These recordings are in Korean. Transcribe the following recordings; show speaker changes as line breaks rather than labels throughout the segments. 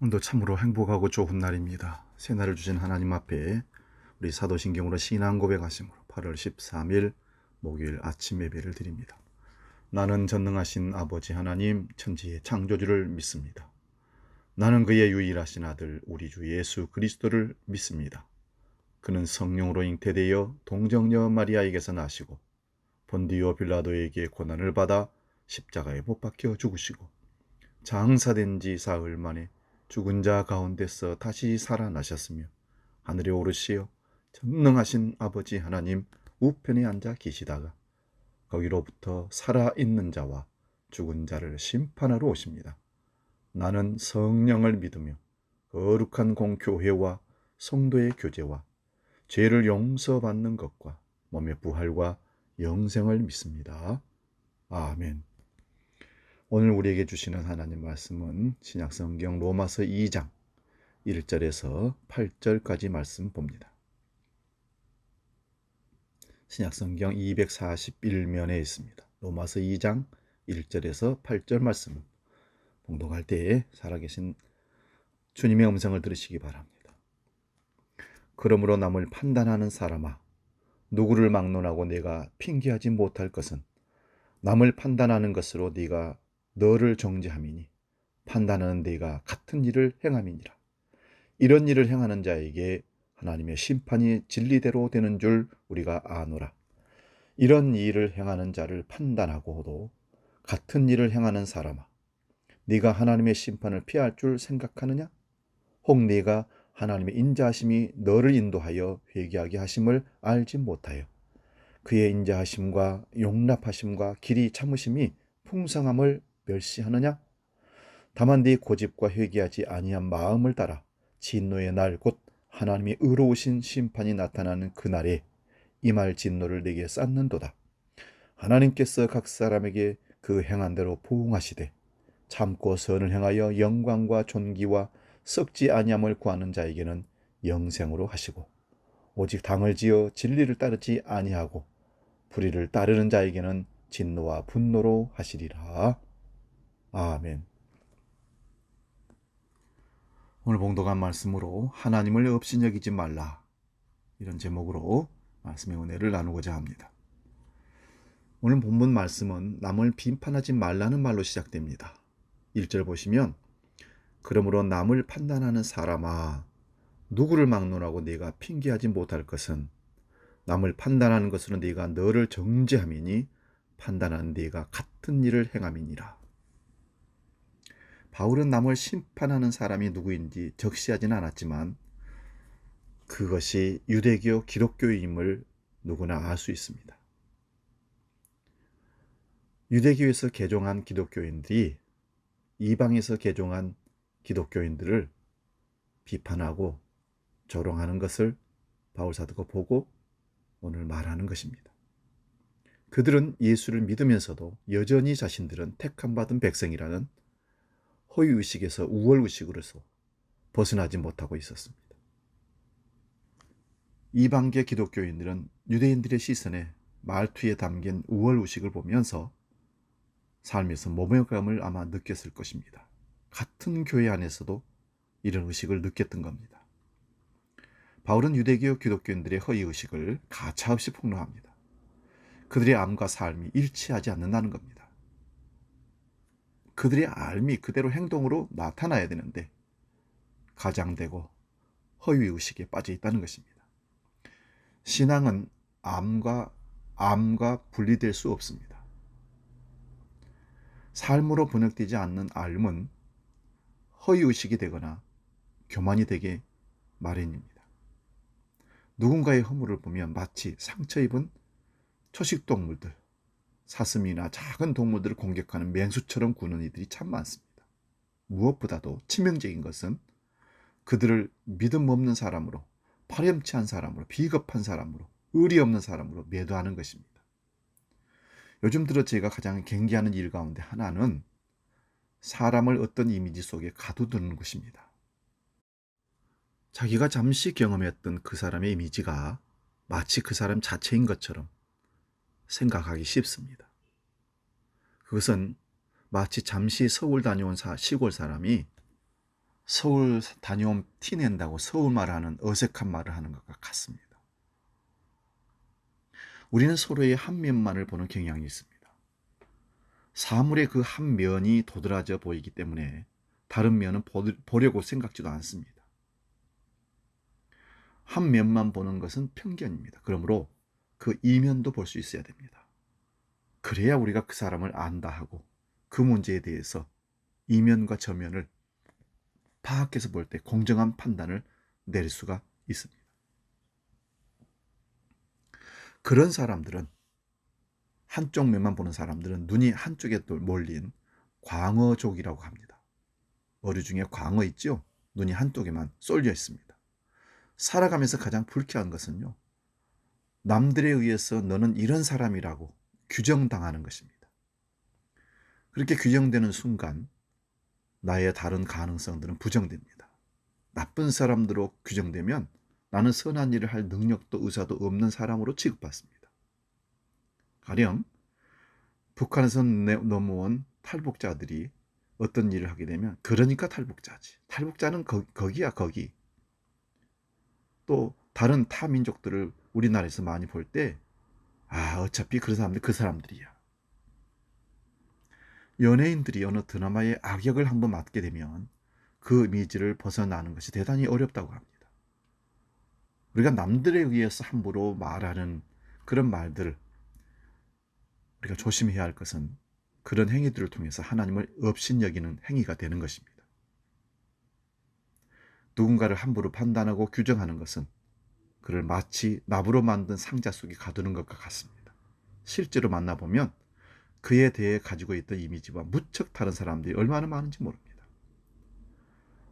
오늘도 참으로 행복하고 좋은 날입니다. 새날을 주신 하나님 앞에 우리 사도신경으로 신앙 고백하심으로 8월 13일 목요일 아침 예배를 드립니다. 나는 전능하신 아버지 하나님 천지의 창조주를 믿습니다. 나는 그의 유일하신 아들 우리 주 예수 그리스도를 믿습니다. 그는 성령으로 잉태되어 동정녀 마리아에게서 나시고 본디오 빌라도에게 고난을 받아 십자가에 못 박혀 죽으시고 장사된 지 사흘 만에 죽은 자 가운데서 다시 살아나셨으며 하늘에 오르시어 전능하신 아버지 하나님 우편에 앉아 계시다가 거기로부터 살아있는 자와 죽은 자를 심판하러 오십니다. 나는 성령을 믿으며 거룩한 공교회와 성도의 교제와 죄를 용서받는 것과 몸의 부활과 영생을 믿습니다. 아멘. 오늘 우리에게 주시는 하나님 말씀은 신약성경 로마서 2장 1절에서 8절까지 말씀 봅니다. 신약성경 241면에 있습니다. 로마서 2장 1절에서 8절 말씀 봉독할 때에 살아계신 주님의 음성을 들으시기 바랍니다. 그러므로 남을 판단하는 사람아, 누구를 막론하고 내가 핑계하지 못할 것은 남을 판단하는 것으로 네가 너를 정죄함이니 판단하는 네가 같은 일을 행함이니라. 이런 일을 행하는 자에게 하나님의 심판이 진리대로 되는 줄 우리가 아노라. 이런 일을 행하는 자를 판단하고도 같은 일을 행하는 사람아, 네가 하나님의 심판을 피할 줄 생각하느냐? 혹 네가 하나님의 인자하심이 너를 인도하여 회개하게 하심을 알지 못하여 그의 인자하심과 용납하심과 길이 참으심이 풍성함을 멸시하느냐? 다만 네 고집과 회개하지 아니한 마음을 따라 진노의 날 곧 하나님의 의로우신 심판이 나타나는 그날에 임할 진노를 네게 쌓는도다. 하나님께서 각 사람에게 그 행한 대로 보응하시되 참고 선을 행하여 영광과 존귀와 썩지 아니함을 구하는 자에게는 영생으로 하시고 오직 당을 지어 진리를 따르지 아니하고 불의를 따르는 자에게는 진노와 분노로 하시리라. 아멘. 오늘 봉독한 말씀으로 하나님을 업신여기지 말라, 이런 제목으로 말씀의 은혜를 나누고자 합니다. 오늘 본문 말씀은 남을 비판하지 말라는 말로 시작됩니다. 1절 보시면 그러므로 남을 판단하는 사람아, 누구를 막론하고 네가 핑계하지 못할 것은 남을 판단하는 것으로 네가 너를 정죄함이니 판단하는 네가 같은 일을 행함이니라. 바울은 남을 심판하는 사람이 누구인지 적시하지는 않았지만 그것이 유대교 기독교임을 누구나 알 수 있습니다. 유대교에서 개종한 기독교인들이 이방에서 개종한 기독교인들을 비판하고 조롱하는 것을 바울 사도가 보고 오늘 말하는 것입니다. 그들은 예수를 믿으면서도 여전히 자신들은 택함받은 백성이라는 허위의식에서 우월의식으로서 벗어나지 못하고 있었습니다. 이방계 기독교인들은 유대인들의 시선에 말투에 담긴 우월의식을 보면서 삶에서 모멸감을 아마 느꼈을 것입니다. 같은 교회 안에서도 이런 의식을 느꼈던 겁니다. 바울은 유대교 기독교인들의 허위의식을 가차없이 폭로합니다. 그들의 암과 삶이 일치하지 않는다는 겁니다. 그들의 삶이 그대로 행동으로 나타나야 되는데 가장되고 허위의식에 빠져 있다는 것입니다. 신앙은 암과 분리될 수 없습니다. 삶으로 번역되지 않는 삶은 허위의식이 되거나 교만이 되게 마련입니다. 누군가의 허물을 보면 마치 상처 입은 초식동물들, 사슴이나 작은 동물들을 공격하는 맹수처럼 구는 이들이 참 많습니다. 무엇보다도 치명적인 것은 그들을 믿음 없는 사람으로, 파렴치한 사람으로, 비겁한 사람으로, 의리 없는 사람으로 매도하는 것입니다. 요즘 들어 제가 가장 경계하는 일 가운데 하나는 사람을 어떤 이미지 속에 가두드는 것입니다. 자기가 잠시 경험했던 그 사람의 이미지가 마치 그 사람 자체인 것처럼 생각하기 쉽습니다. 그것은 마치 잠시 서울 다녀온 시골 사람이 서울 다녀온 티 낸다고 서울말 하는 어색한 말을 하는 것과 같습니다. 우리는 서로의 한 면만을 보는 경향이 있습니다. 사물의 그 한 면이 도드라져 보이기 때문에 다른 면은 보려고 생각지도 않습니다. 한 면만 보는 것은 편견입니다. 그러므로 그 이면도 볼 수 있어야 됩니다. 그래야 우리가 그 사람을 안다 하고 그 문제에 대해서 이면과 저면을 파악해서 볼 때 공정한 판단을 내릴 수가 있습니다. 그런 사람들은, 한쪽 면만 보는 사람들은 눈이 한쪽에 몰린 광어족이라고 합니다. 어류 중에 광어 있죠? 눈이 한쪽에만 쏠려 있습니다. 살아가면서 가장 불쾌한 것은요, 남들에 의해서 너는 이런 사람이라고 규정당하는 것입니다. 그렇게 규정되는 순간 나의 다른 가능성들은 부정됩니다. 나쁜 사람들로 규정되면 나는 선한 일을 할 능력도 의사도 없는 사람으로 취급받습니다. 가령 북한에서 넘어온 탈북자들이 어떤 일을 하게 되면 그러니까 탈북자지. 탈북자는 거기야 거기. 또 다른 타 민족들을 우리나라에서 많이 볼 때 어차피 그 사람들 그 사람들이야. 연예인들이 어느 드라마의 악역을 한번 맡게 되면 그 이미지를 벗어나는 것이 대단히 어렵다고 합니다. 우리가 남들에 의해서 함부로 말하는 그런 말들, 우리가 조심해야 할 것은 그런 행위들을 통해서 하나님을 업신여기는 행위가 되는 것입니다. 누군가를 함부로 판단하고 규정하는 것은 그를 마치 나무로 만든 상자 속에 가두는 것과 같습니다. 실제로 만나보면 그에 대해 가지고 있던 이미지와 무척 다른 사람들이 얼마나 많은지 모릅니다.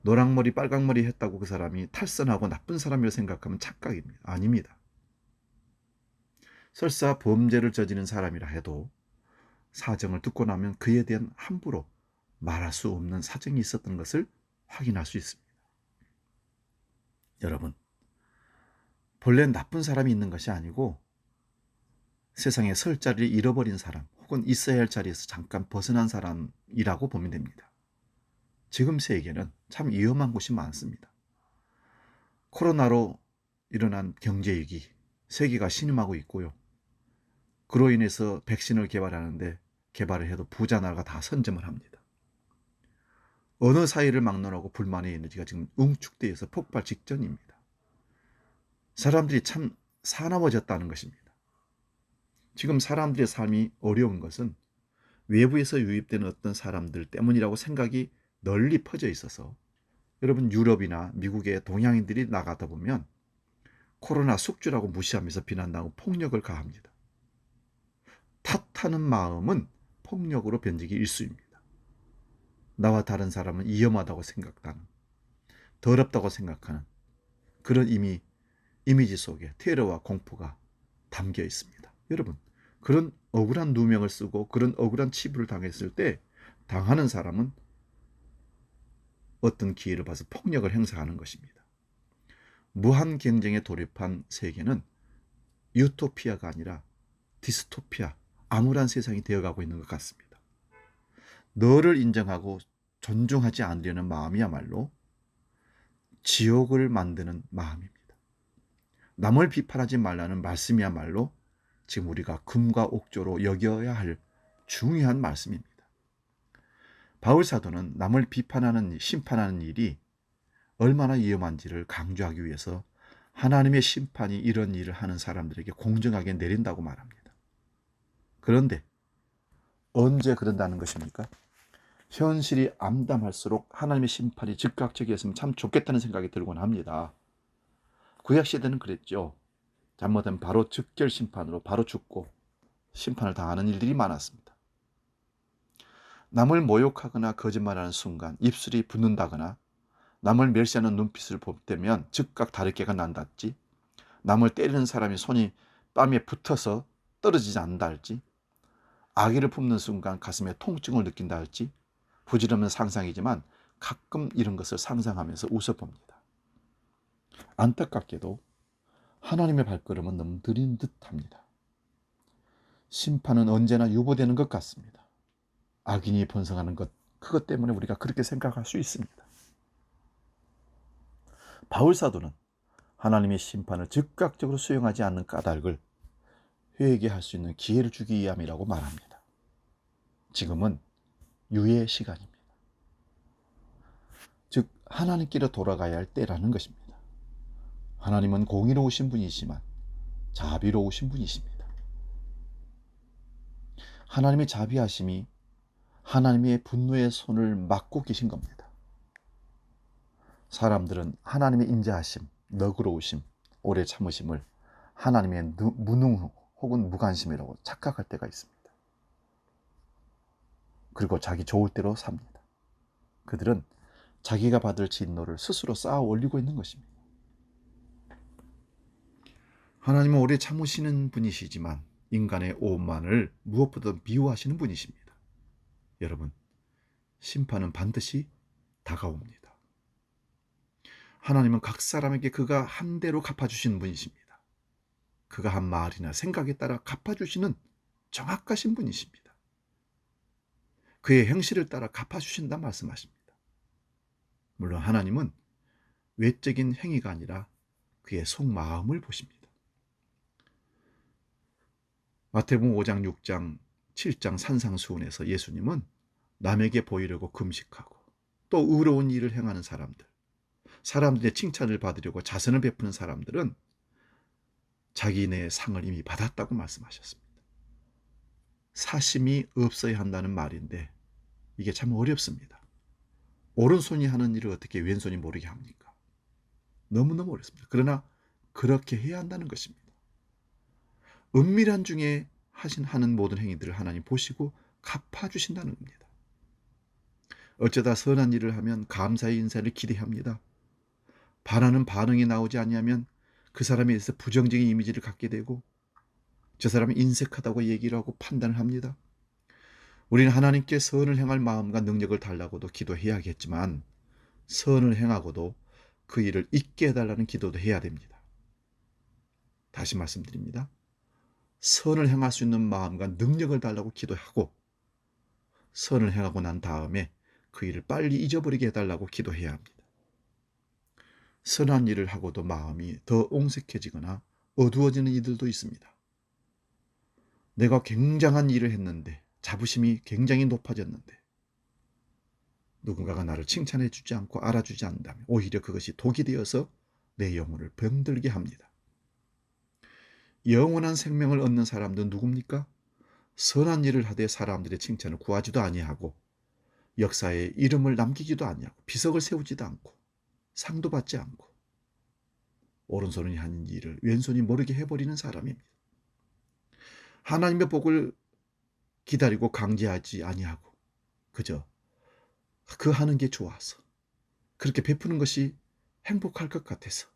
노랑머리 빨강머리 했다고 그 사람이 탈선하고 나쁜 사람이라고 생각하면 착각입니다. 아닙니다. 설사 범죄를 저지른 사람이라 해도 사정을 듣고 나면 그에 대한 함부로 말할 수 없는 사정이 있었던 것을 확인할 수 있습니다. 여러분, 본래 나쁜 사람이 있는 것이 아니고 세상에 설 자리를 잃어버린 사람 혹은 있어야 할 자리에서 잠깐 벗어난 사람이라고 보면 됩니다. 지금 세계는 참 위험한 곳이 많습니다. 코로나로 일어난 경제위기, 세계가 신음하고 있고요. 그로 인해서 백신을 개발을 해도 부자 나라가 다 선점을 합니다. 어느 사회를 막론하고 불만의 에너지가 지금 응축되어서 폭발 직전입니다. 사람들이 참 사나워졌다는 것입니다. 지금 사람들의 삶이 어려운 것은 외부에서 유입되는 어떤 사람들 때문이라고 생각이 널리 퍼져 있어서 여러분 유럽이나 미국의 동양인들이 나가다 보면 코로나 숙주라고 무시하면서 비난하고 폭력을 가합니다. 탓하는 마음은 폭력으로 변질기 일쑤입니다. 나와 다른 사람은 위험하다고 생각하는, 더럽다고 생각하는 그런 이미지 속에 테러와 공포가 담겨 있습니다. 여러분, 그런 억울한 누명을 쓰고 그런 억울한 치부를 당했을 때 당하는 사람은 어떤 기회를 봐서 폭력을 행사하는 것입니다. 무한 경쟁에 돌입한 세계는 유토피아가 아니라 디스토피아, 암울한 세상이 되어가고 있는 것 같습니다. 너를 인정하고 존중하지 않으려는 마음이야말로 지옥을 만드는 마음입니다. 남을 비판하지 말라는 말씀이야말로 지금 우리가 금과 옥조로 여겨야 할 중요한 말씀입니다. 바울 사도는 남을 비판하는, 심판하는 일이 얼마나 위험한지를 강조하기 위해서 하나님의 심판이 이런 일을 하는 사람들에게 공정하게 내린다고 말합니다. 그런데 언제 그런다는 것입니까? 현실이 암담할수록 하나님의 심판이 즉각적이었으면 참 좋겠다는 생각이 들곤 합니다. 구약시대는 그랬죠. 잘못하면 바로 즉결 심판으로 바로 죽고 심판을 당하는 일들이 많았습니다. 남을 모욕하거나 거짓말하는 순간 입술이 붓는다거나 남을 멸시하는 눈빛을 보면 즉각 다르게가 난다할지, 남을 때리는 사람이 손이 뺨에 붙어서 떨어지지 않는다 할지, 아기를 품는 순간 가슴에 통증을 느낀다 할지 부질없는 상상이지만 가끔 이런 것을 상상하면서 웃어봅니다. 안타깝게도 하나님의 발걸음은 너무 느린 듯합니다. 심판은 언제나 유보되는 것 같습니다. 악인이 번성하는 것, 그것 때문에 우리가 그렇게 생각할 수 있습니다. 바울 사도는 하나님의 심판을 즉각적으로 수용하지 않는 까닭을 회개할 수 있는 기회를 주기 위함이라고 말합니다. 지금은 유예의 시간입니다. 즉 하나님께로 돌아가야 할 때라는 것입니다. 하나님은 공의로우신 분이시지만 자비로우신 분이십니다. 하나님의 자비하심이 하나님의 분노의 손을 막고 계신 겁니다. 사람들은 하나님의 인자하심, 너그러우심, 오래 참으심을 하나님의 무능 혹은 무관심이라고 착각할 때가 있습니다. 그리고 자기 좋을 대로 삽니다. 그들은 자기가 받을 진노를 스스로 쌓아 올리고 있는 것입니다. 하나님은 오래 참으시는 분이시지만 인간의 오만을 무엇보다 미워하시는 분이십니다. 여러분, 심판은 반드시 다가옵니다. 하나님은 각 사람에게 그가 한 대로 갚아주시는 분이십니다. 그가 한 말이나 생각에 따라 갚아주시는 정확하신 분이십니다. 그의 행실을 따라 갚아주신다 말씀하십니다. 물론 하나님은 외적인 행위가 아니라 그의 속마음을 보십니다. 마태복음 5장, 6장, 7장 산상수훈에서 예수님은 남에게 보이려고 금식하고 또 의로운 일을 행하는 사람들의 칭찬을 받으려고 자선을 베푸는 사람들은 자기네의 상을 이미 받았다고 말씀하셨습니다. 사심이 없어야 한다는 말인데 이게 참 어렵습니다. 오른손이 하는 일을 어떻게 왼손이 모르게 합니까? 너무너무 어렵습니다. 그러나 그렇게 해야 한다는 것입니다. 은밀한 중에 하는 모든 행위들을 하나님 보시고 갚아주신다는 겁니다. 어쩌다 선한 일을 하면 감사의 인사를 기대합니다. 바라는 반응이 나오지 않으면 그 사람에 대해서 부정적인 이미지를 갖게 되고 저 사람이 인색하다고 얘기를 하고 판단을 합니다. 우리는 하나님께 선을 행할 마음과 능력을 달라고도 기도해야겠지만 선을 행하고도 그 일을 잊게 해달라는 기도도 해야 됩니다. 다시 말씀드립니다. 선을 행할 수 있는 마음과 능력을 달라고 기도하고 선을 행하고 난 다음에 그 일을 빨리 잊어버리게 해달라고 기도해야 합니다. 선한 일을 하고도 마음이 더 옹색해지거나 어두워지는 이들도 있습니다. 내가 굉장한 일을 했는데 자부심이 굉장히 높아졌는데 누군가가 나를 칭찬해 주지 않고 알아주지 않는다면 오히려 그것이 독이 되어서 내 영혼을 병들게 합니다. 영원한 생명을 얻는 사람들은 누굽니까? 선한 일을 하되 사람들의 칭찬을 구하지도 아니하고 역사에 이름을 남기지도 아니하고 비석을 세우지도 않고 상도 받지 않고 오른손이 하는 일을 왼손이 모르게 해버리는 사람입니다. 하나님의 복을 기다리고 강제하지 아니하고 그저 그 하는 게 좋아서 그렇게 베푸는 것이 행복할 것 같아서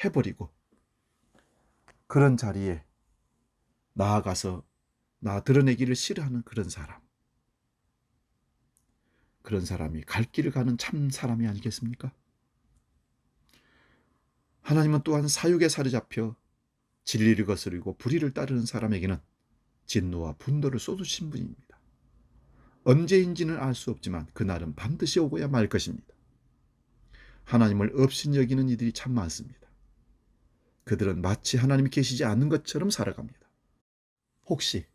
해버리고 그런 자리에 나아가서 나 드러내기를 싫어하는 그런 사람이 갈 길을 가는 참 사람이 아니겠습니까? 하나님은 또한 사육에 사로잡혀 진리를 거스르고 불의를 따르는 사람에게는 진노와 분노를 쏟으신 분입니다. 언제인지는 알 수 없지만 그날은 반드시 오고야 말 것입니다. 하나님을 업신여기는 이들이 참 많습니다. 그들은 마치 하나님이 계시지 않는 것처럼 살아갑니다. 혹시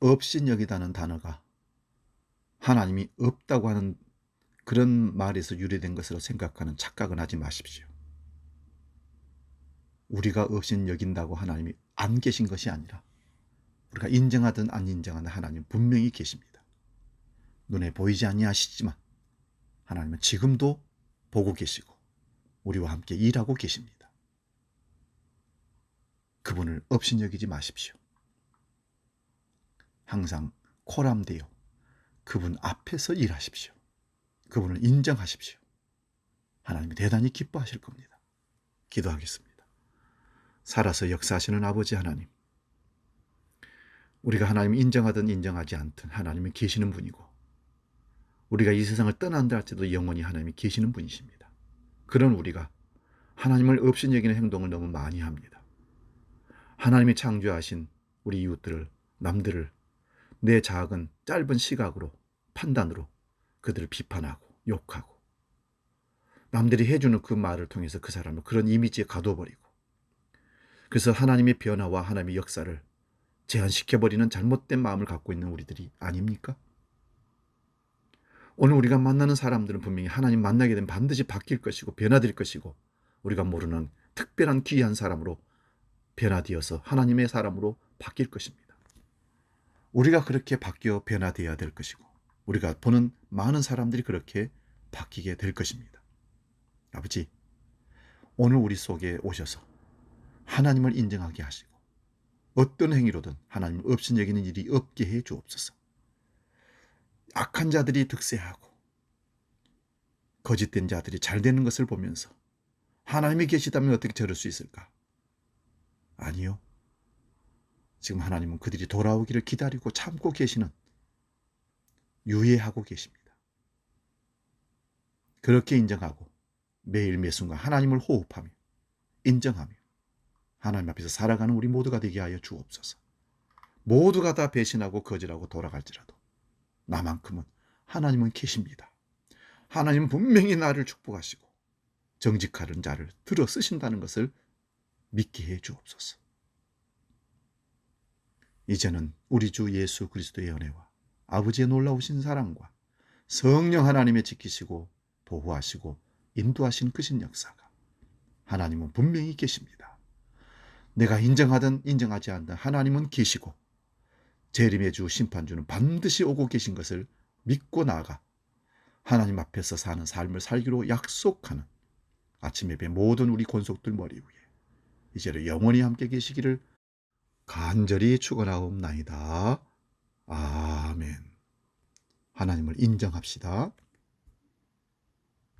업신여기다는 단어가 하나님이 없다고 하는 그런 말에서 유래된 것으로 생각하는 착각은 하지 마십시오. 우리가 업신여긴다고 하나님이 안 계신 것이 아니라 우리가 인정하든 안 인정하든 하나님 분명히 계십니다. 눈에 보이지 아니하시지만 하나님은 지금도 보고 계시고 우리와 함께 일하고 계십니다. 그분을 업신여기지 마십시오. 항상 코람되어 그분 앞에서 일하십시오. 그분을 인정하십시오. 하나님이 대단히 기뻐하실 겁니다. 기도하겠습니다. 살아서 역사하시는 아버지 하나님, 우리가 하나님을 인정하든 인정하지 않든 하나님은 계시는 분이고 우리가 이 세상을 떠난다 할지라도 영원히 하나님이 계시는 분이십니다. 그런 우리가 하나님을 업신여기는 행동을 너무 많이 합니다. 하나님이 창조하신 우리 이웃들을, 남들을 내 작은 짧은 시각으로, 판단으로 그들을 비판하고 욕하고 남들이 해주는 그 말을 통해서 그 사람을 그런 이미지에 가둬버리고, 그래서 하나님의 변화와 하나님의 역사를 제한시켜버리는 잘못된 마음을 갖고 있는 우리들이 아닙니까? 오늘 우리가 만나는 사람들은 분명히 하나님 만나게 되면 반드시 바뀔 것이고 변화될 것이고, 우리가 모르는 특별한 귀한 사람으로 변화되어서 하나님의 사람으로 바뀔 것입니다. 우리가 그렇게 바뀌어 변화되어야 될 것이고, 우리가 보는 많은 사람들이 그렇게 바뀌게 될 것입니다. 아버지, 오늘 우리 속에 오셔서 하나님을 인정하게 하시고 어떤 행위로든 하나님을 없인 여기는 일이 없게 해 주옵소서. 악한 자들이 득세하고 거짓된 자들이 잘 되는 것을 보면서 하나님이 계시다면 어떻게 저럴 수 있을까? 아니요. 지금 하나님은 그들이 돌아오기를 기다리고 참고 계시는, 유예하고 계십니다. 그렇게 인정하고 매일 매순간 하나님을 호흡하며 인정하며 하나님 앞에서 살아가는 우리 모두가 되게 하여 주옵소서. 모두가 다 배신하고 거절하고 돌아갈지라도 나만큼은 하나님은 계십니다. 하나님은 분명히 나를 축복하시고 정직한 자를 들어 쓰신다는 것을 믿게 해 주옵소서. 이제는 우리 주 예수 그리스도의 은혜와 아버지의 놀라우신 사랑과 성령 하나님의 지키시고 보호하시고 인도하신 크신 역사가 하나님은 분명히 계십니다. 내가 인정하든 인정하지 않든 하나님은 계시고 재림의 주 심판주는 반드시 오고 계신 것을 믿고 나아가 하나님 앞에서 사는 삶을 살기로 약속하는 아침 예배 모든 우리 권속들 머리 위에 이제로 영원히 함께 계시기를 간절히 축원하옵나이다. 아멘. 하나님을 인정합시다.